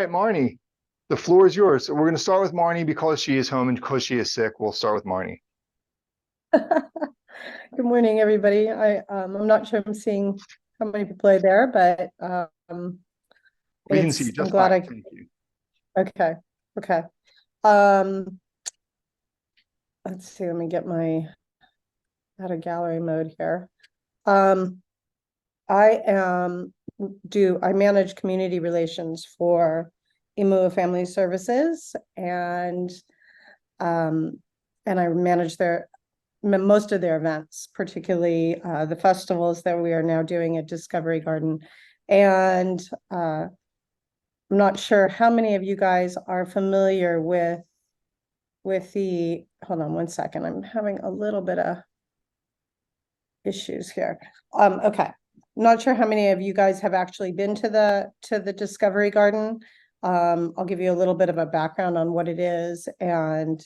right, Marni, the floor is yours. So we're going to start with Marni because she is home and because she is sick. We'll start with Marni. Good morning, everybody. I'm not sure I'm seeing how many people are there, but We can see you I'm just glad fine. Thank you. Okay. Okay. Um, let's see, let me get my out of gallery mode here. I manage community relations for IMUA Family Services, and I manage most of their events, particularly the festivals that we are now doing at Discovery Garden. And I'm not sure how many of you guys are familiar with hold on one second, I'm having a little bit of issues here. Okay. Not sure how many of you guys have actually been to the Discovery Garden. I'll give you a little bit of a background on what it is. And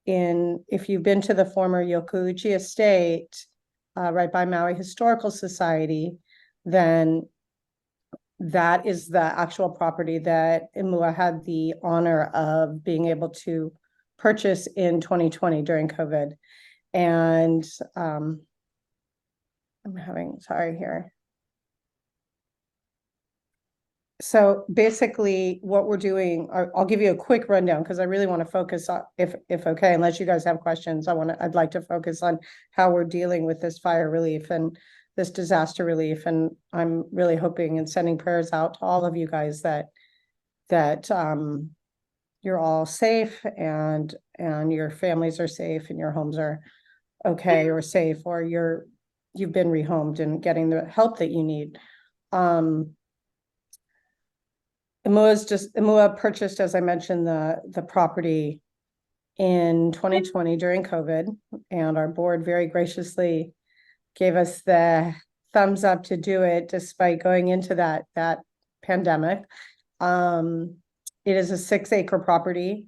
if you've been to the former Yokuuchi estate, right by Maui Historical Society, then that is the actual property that IMUA had the honor of being able to purchase in 2020 during COVID. And sorry here. So basically what we're doing, I'll give you a quick rundown because I really want to focus on, if okay, unless you guys have questions, I'd like to focus on how we're dealing with this fire relief and this disaster relief. And I'm really hoping and sending prayers out to all of you guys that you're all safe and your families are safe and your homes are okay or safe, or you've been rehomed and getting the help that you need. IMUA purchased, as I mentioned, the property in 2020 during COVID, and our board very graciously gave us the thumbs up to do it despite going into that pandemic. It is a 6-acre property,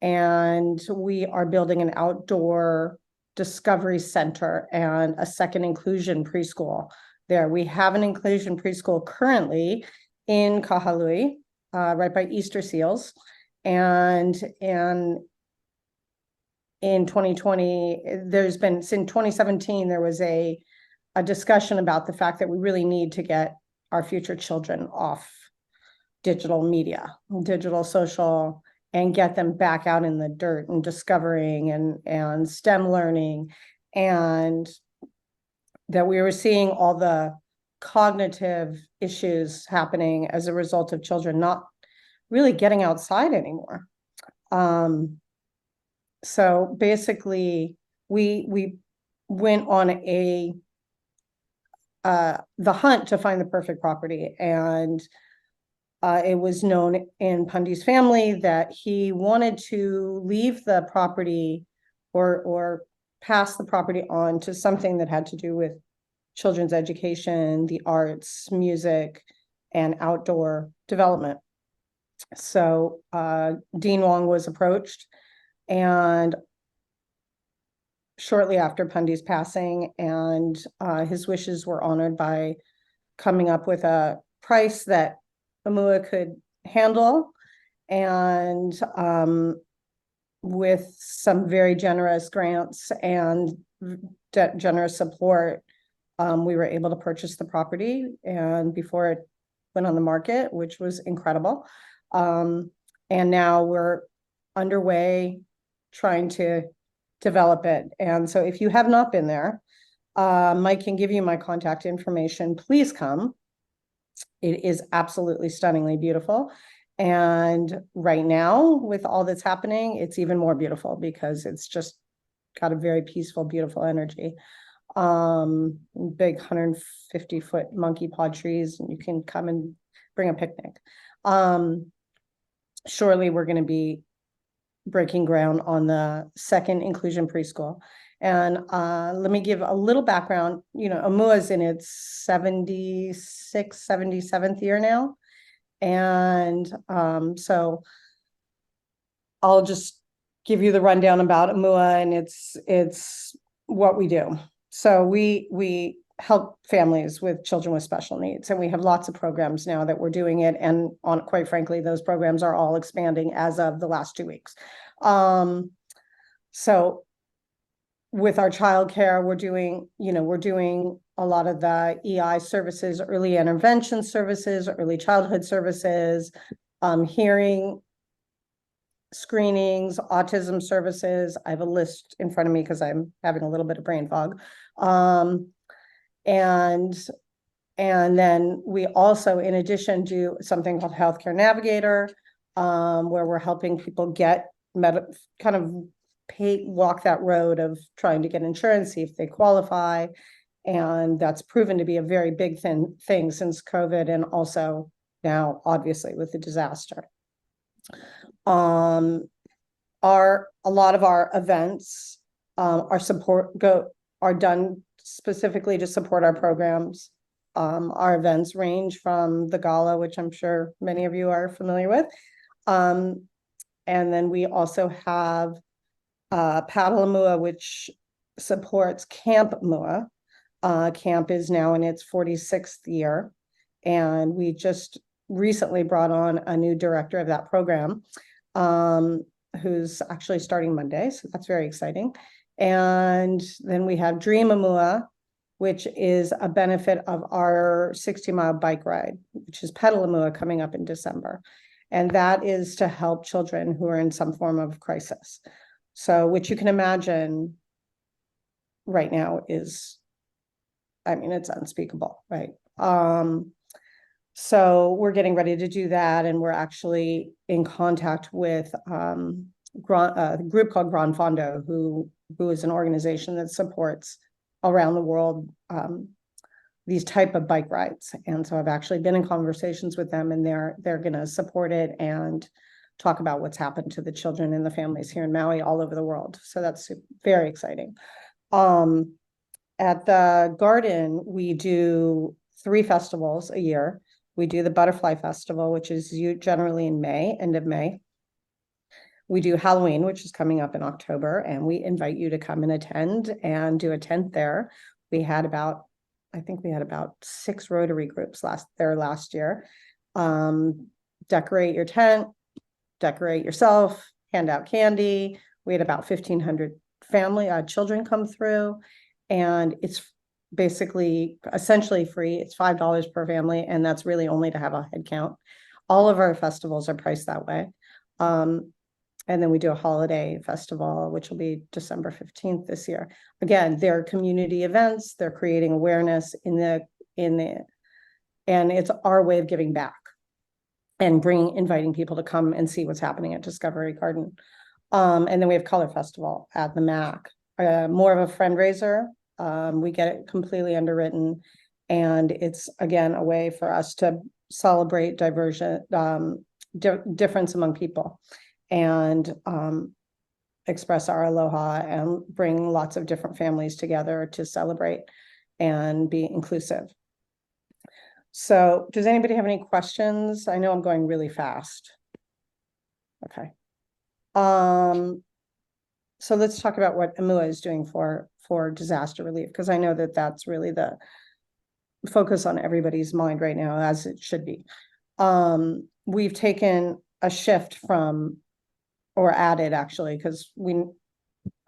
and we are building an outdoor discovery center and a second inclusion preschool there. We have an inclusion preschool currently in Kahalui, right by Easter Seals. And in 2020, since 2017, there was a discussion about the fact that we really need to get our future children off digital media, digital social, and get them back out in the dirt and discovering and STEM learning. And that we were seeing all the cognitive issues happening as a result of children not really getting outside anymore. So basically we went on the hunt to find the perfect property, and it was known in Pundi's family that he wanted to leave the property or pass the property on to something that had to do with children's education, the arts, music, and outdoor development. So Dean Wong was approached, and shortly after Pundi's passing, and his wishes were honored by coming up with a price that IMUA could handle, and with some very generous grants and generous support, we were able to purchase the property, and before it went on the market, which was incredible. And now we're underway trying to develop it. And so if you have not been there, Mike can give you my contact information. Please come. It is absolutely stunningly beautiful. And right now, with all that's happening, it's even more beautiful because it's just got a very peaceful, beautiful energy. Big 150-foot monkey paw trees, and you can come and bring a picnic. Shortly, we're going to be breaking ground on the second inclusion preschool. And let me give a little background. IMUA is in its 76th, 77th year now. And so I'll just give you the rundown about IMUA and it's what we do. So we help families with children with special needs. And we have lots of programs now that we're doing it. And quite frankly, those programs are all expanding as of the last 2 weeks. So with our childcare, we're doing a lot of the EI services, early intervention services, early childhood services, hearing screenings, autism services. I have a list in front of me because I'm having a little bit of brain fog. And then we also, in addition, do something called Healthcare Navigator, where we're helping people get walk that road of trying to get insurance, see if they qualify. And that's proven to be a very big thing since COVID, and also now, obviously, with the disaster. A lot of our events are done specifically to support our programs. Our events range from the gala, which I'm sure many of you are familiar with. And then we also have Paddle IMUA, which supports Camp IMUA. Camp is now in its 46th year. And we just recently brought on a new director of that program, who's actually starting Monday. So that's very exciting. And then we have Dream IMUA, which is a benefit of our 60-mile bike ride, which is Pedal IMUA, coming up in December. And that is to help children who are in some form of crisis. So, which you can imagine right now is, it's unspeakable, right? So we're getting ready to do that. And we're actually in contact with a group called Gran Fondo, who is an organization that supports around the world these type of bike rides. And so I've actually been in conversations with them, and they're going to support it and talk about what's happened to the children and the families here in Maui all over the world. So that's very exciting. At the garden, we do 3 festivals a year. We do the Butterfly Festival, which is generally in May, end of May. We do Halloween, which is coming up in October, and we invite you to come and attend and do a tent there. I think we had about 6 Rotary groups last year. Decorate your tent, decorate yourself, hand out candy. We had about 1,500 children come through, and it's basically essentially free. It's $5 per family, and that's really only to have a head count. All of our festivals are priced that way. And then we do a holiday festival, which will be December 15th this year. Again, they're community events. They're creating awareness and it's our way of giving back and inviting people to come and see what's happening at Discovery Garden. And then we have Color Festival at the MAC, more of a fundraiser. We get it completely underwritten, and it's, again, a way for us to celebrate difference among people, and express our aloha and bring lots of different families together to celebrate and be inclusive. So does anybody have any questions? I know I'm going really fast. Okay. So let's talk about what IMUA is doing for disaster relief, because I know that that's really the focus on everybody's mind right now, as it should be. We've taken a shift from, or added actually, because we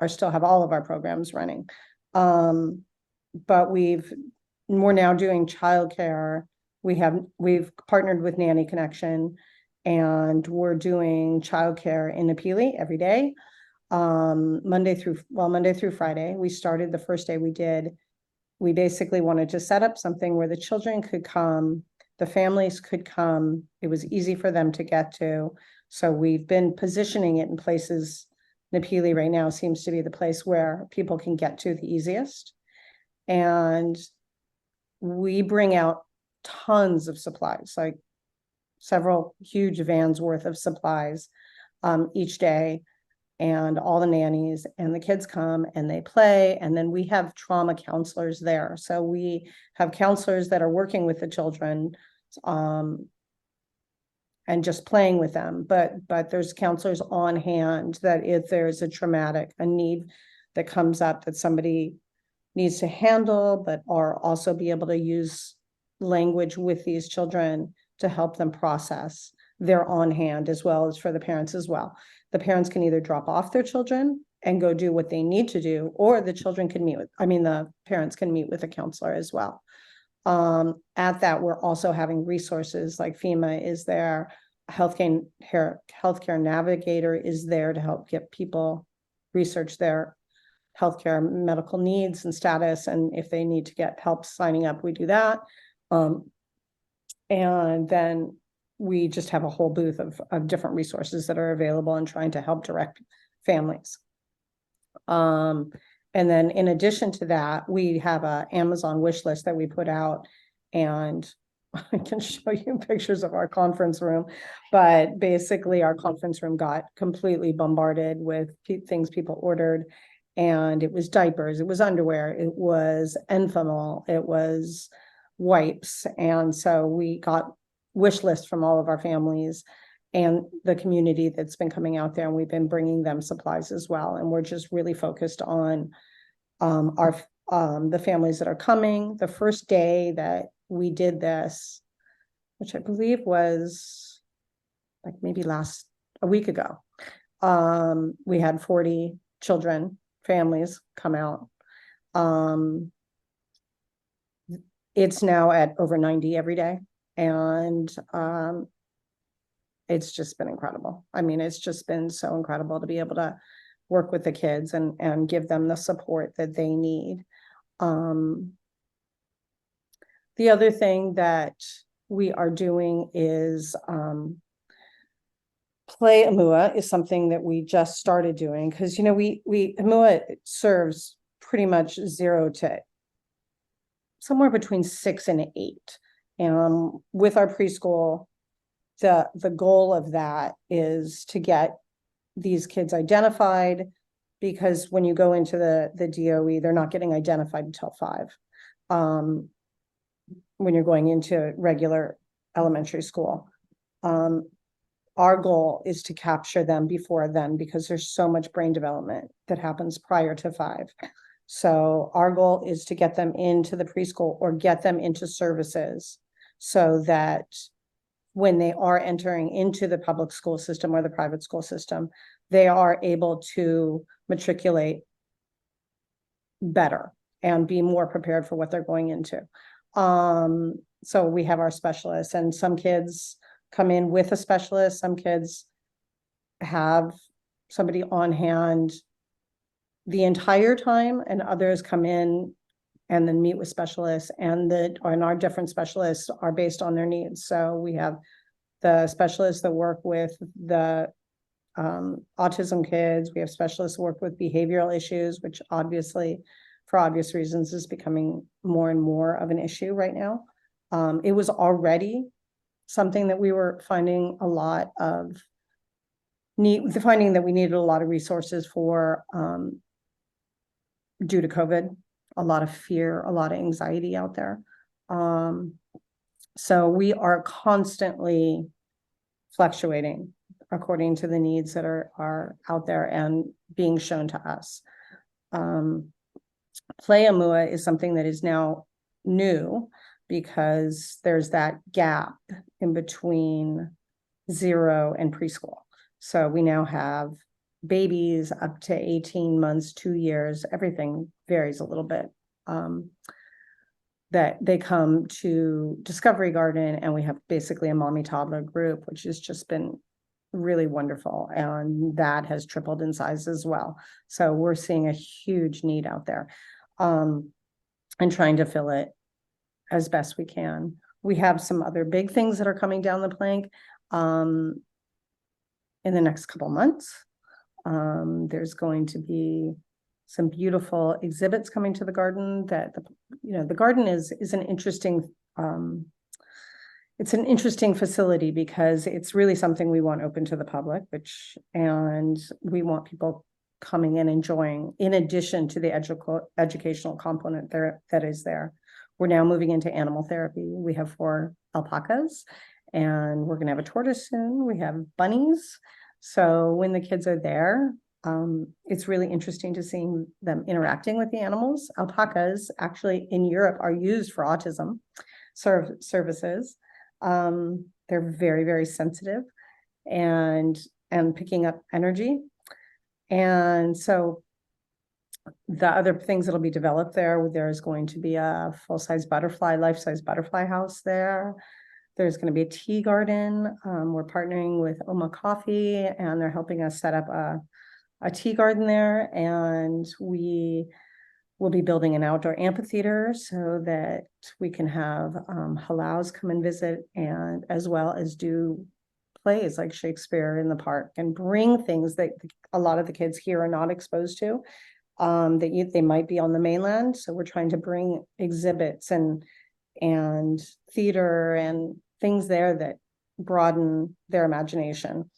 still have all of our programs running. But we're now doing childcare. We've partnered with Nanny Connection, and we're doing childcare in Napili every day, Monday through Friday. We started the first day we basically wanted to set up something where the children could come, the families could come. It was easy for them to get to. So we've been positioning it in places. Napili right now seems to be the place where people can get to the easiest. And we bring out tons of supplies, like several huge vans worth of supplies each day. And all the nannies and the kids come and they play. And then we have trauma counselors there. So we have counselors that are working with the children and just playing with them. But there's counselors on hand that if there's a need that comes up, that somebody needs to handle, but are also be able to use language with these children to help them process their on hand, as well as for the parents as well. The parents can either drop off their children and go do what they need to do, or the children can the parents can meet with a counselor as well. At that, we're also having resources like FEMA is there, healthcare navigator is there to help get people research their healthcare medical needs and status, and if they need to get help signing up, we do that. And then we just have a whole booth of different resources that are available and trying to help direct families. And then in addition to that, we have a Amazon wish list that we put out, and I can show you pictures of our conference room, but basically our conference room got completely bombarded with things people ordered, and it was diapers, it was underwear, it was Enfamil, it was wipes. And so we got wish lists from all of our families and the community that's been coming out there, and we've been bringing them supplies as well. And we're just really focused on the families that are coming. The first day that we did this, which I believe was like maybe a week ago, we had 40 families come out. It's now at over 90 every day. And it's just been incredible. I mean, it's just been so incredible to be able to work with the kids and give them the support that they need. The other thing that we are doing is Play IMUA is something that we just started doing, because IMUA serves pretty much 0 to somewhere between 6 and 8. And with our preschool, the goal of that is to get these kids identified, because when you go into the DOE, they're not getting identified until 5. When you're going into regular elementary school. Our goal is to capture them before then, because there's so much brain development that happens prior to 5. So our goal is to get them into the preschool or get them into services, so that when they are entering into the public school system or the private school system, they are able to matriculate better and be more prepared for what they're going into. So we have our specialists, and some kids come in with a specialist. Some kids have somebody on hand the entire time, and others come in and then meet with specialists, and our different specialists are based on their needs. So we have the specialists that work with the autism kids. We have specialists who work with behavioral issues, which obviously, for obvious reasons, is becoming more and more of an issue right now. It was already something that we were finding a lot of finding that we needed a lot of resources for due to COVID, a lot of fear, a lot of anxiety out there. So we are constantly fluctuating according to the needs that are out there and being shown to us. Play IMUA is something that is now new, because there's that gap in between 0 and preschool. So we now have babies up to 18 months, 2 years, everything varies a little bit, that they come to Discovery Garden, and we have basically a mommy toddler group, which has just been really wonderful. And that has tripled in size as well. So we're seeing a huge need out there, and trying to fill it as best we can. We have some other big things that are coming down the plank in the next couple months. There's going to be some beautiful exhibits coming to the garden. That the garden is an interesting it's an interesting facility, because it's really something we want open to the public, and we want people coming in enjoying, in addition to the educational component that is there. We're now moving into animal therapy. We have 4 alpacas, and we're going to have a tortoise soon. We have bunnies. So when the kids are there, It's really interesting to seeing them interacting with the animals. Alpacas actually in Europe are used for autism services. They're very, very sensitive and picking up energy. And so the other things that'll be developed there's going to be a full-size butterfly, life-size butterfly house there. There's going to be a tea garden. We're partnering with Oma Coffee, and they're helping us set up a tea garden there. And we will be building an outdoor amphitheater so that we can have halaus come and visit, and as well as do plays like Shakespeare in the park, and bring things that a lot of the kids here are not exposed to, that they might be on the mainland. So we're trying to bring exhibits and theater and things there that broaden their imagination.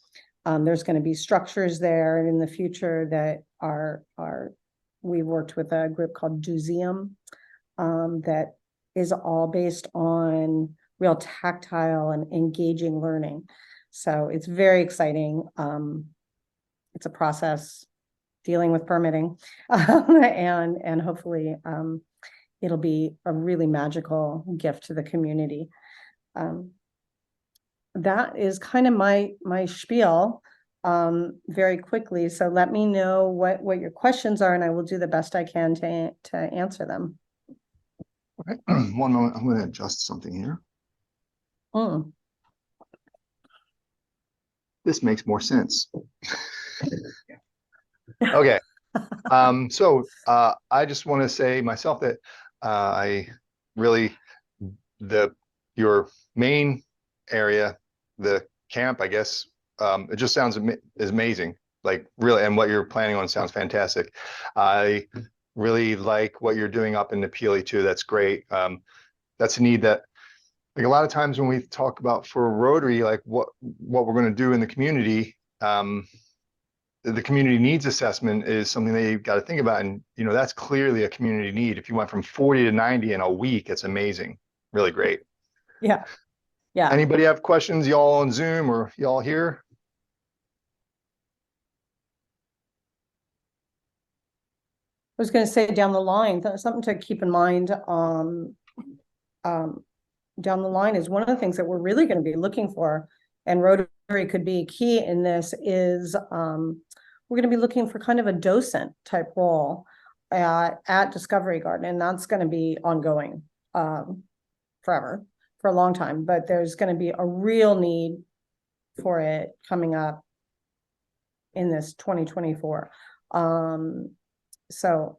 There's going to be structures there in the future that we've worked with a group called Duseum, that is all based on real tactile and engaging learning. So it's very exciting. It's a process dealing with permitting, and hopefully it'll be a really magical gift to the community. That is kind of my spiel very quickly. So let me know what your questions are, and I will do the best I can to answer them. Okay. One moment, I'm going to adjust something here. This makes more sense. Okay. So I just want to say myself that I really, your main area, the camp, I guess, it just sounds is amazing. Like really, and what you're planning on sounds fantastic. I really like what you're doing up in Napili too. That's great. That's a need that, like a lot of times when we talk about for Rotary, like what we're going to do in the community, the community needs assessment is something that you've got to think about. And, you know, that's clearly a community need. If you went from 40 to 90 in a week, it's amazing. Really great. Yeah. Yeah. Anybody have questions, y'all on Zoom or y'all here? I was going to say down the line, something to keep in mind down the line is one of the things that we're really going to be looking for, and Rotary could be key in this, is we're going to be looking for kind of a docent type role at Discovery Garden, and that's going to be ongoing forever, for a long time, but there's going to be a real need for it coming up in this 2024. So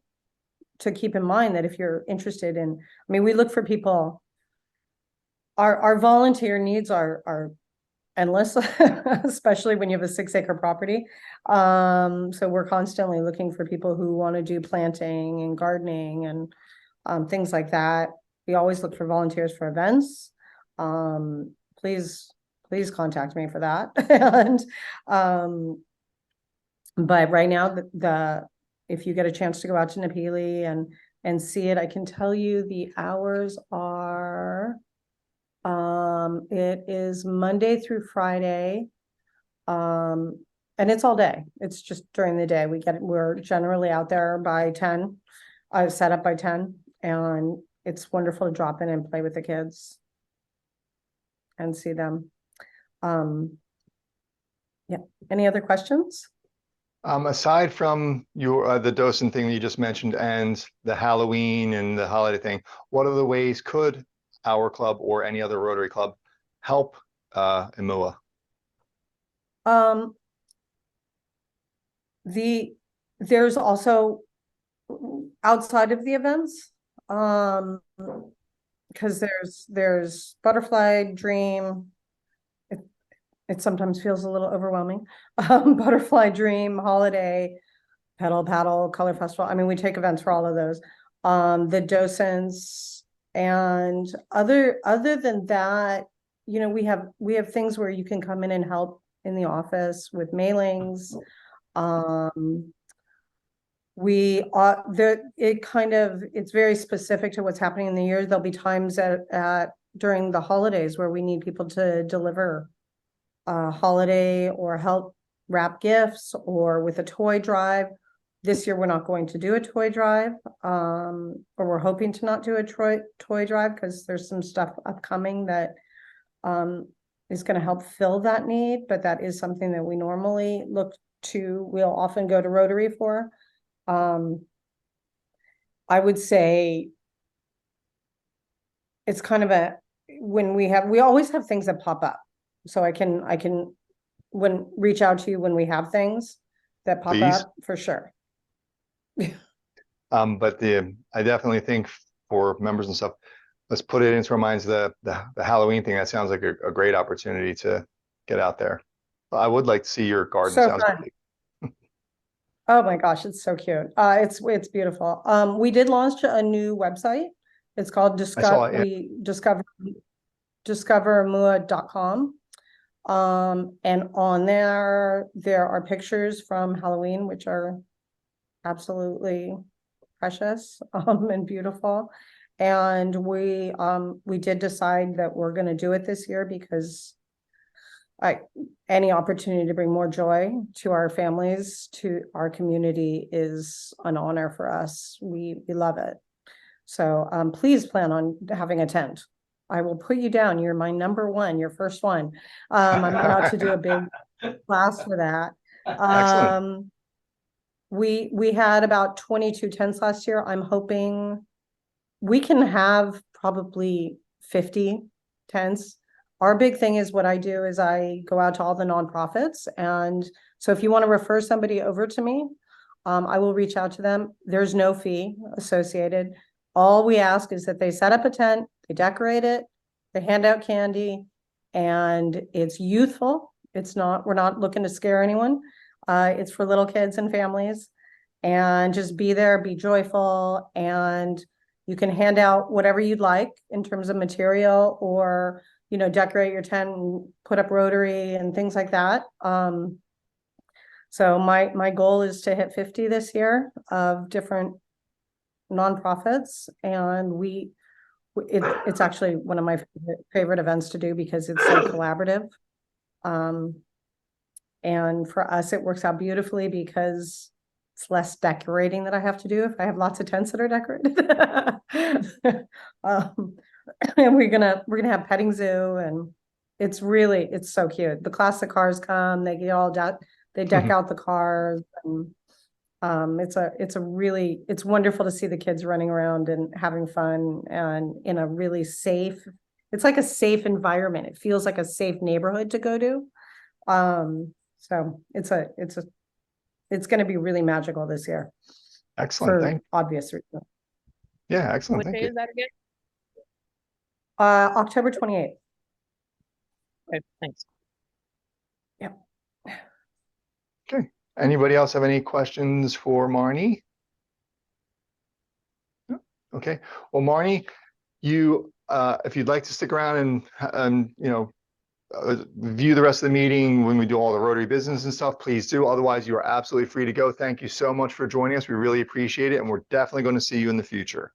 to keep in mind that if you're interested in, I mean, we look for people, our volunteer needs are endless, especially when you have a 6-acre property. So we're constantly looking for people who want to do planting and gardening and things like that. We always look for volunteers for events. Please contact me for that. And but right now, if you get a chance to go out to Napili and see it, I can tell you the hours are, it is Monday through Friday. And it's all day. It's just during the day. We're generally out there by 10. I've set up by 10, and it's wonderful to drop in and play with the kids and see them. Yeah. Any other questions? Aside from your the docent thing that you just mentioned and the Halloween and the holiday thing, what other ways could our club or any other Rotary club help IMUA? There's also outside of the events, because there's Butterfly Dream. It sometimes feels a little overwhelming. Butterfly Dream, Holiday, Pedal Paddle, Color Festival. I mean, we take events for all of those. The docents, and other than that, you know, we have things where you can come in and help in the office with mailings. It's very specific to what's happening in the year. There'll be times during the holidays where we need people to deliver holiday or help wrap gifts or with a toy drive. This year, we're not going to do a toy drive, or we're hoping to not do a toy drive because there's some stuff upcoming that is going to help fill that need, but that is something that we normally look to, we'll often go to Rotary for. I would say it's kind of we always have things that pop up. So I can reach out to you when we have things that pop Please. up for sure. But I definitely think for members and stuff, let's put it into our minds, the Halloween thing. That sounds like a great opportunity to get out there. I would like to see your garden. So Sounds fun. great. Oh my gosh, it's so cute. It's beautiful. We did launch a new website. It's called discovermua.com. And on there are pictures from Halloween, which are absolutely precious and beautiful. And we did decide that we're going to do it this year because any opportunity to bring more joy to our families, to our community is an honor for us. We love it. So please plan on having a tent. I will put you down. You're my number one, your first one. I'm about to do a big class for that. Excellent. We had about 22 tents last year. I'm hoping we can have probably 50 tents. Our big thing is what I do is I go out to all the nonprofits. And so if you want to refer somebody over to me, I will reach out to them. There's no fee associated. All we ask is that they set up a tent, they decorate it, they hand out candy, and it's youthful. We're not looking to scare anyone. It's for little kids and families, and just be there, be joyful, and you can hand out whatever you'd like in terms of material, or decorate your tent and put up Rotary and things like that. So my goal is to hit 50 this year of different nonprofits, and it's actually one of my favorite events to do because it's so collaborative. And for us, it works out beautifully because it's less decorating that I have to do if I have lots of tents that are decorated. And we're gonna have petting zoo, and it's so cute. The classic cars come, they get all they deck out the cars, and it's wonderful to see the kids running around and having fun, and in a really safe, it's like a safe environment. It feels like a safe neighborhood to go to. So it's going to be really magical this year. Excellent. For obvious reasons. Yeah, excellent. What day is that again? October 28th. Okay, thanks. Yep. Okay. Anybody else have any questions for Marni? No? Okay. Well, Marni, if you'd like to stick around and view the rest of the meeting when we do all the Rotary business and stuff, please do. Otherwise, you are absolutely free to go. Thank you so much for joining us. We really appreciate it, and we're definitely going to see you in the future.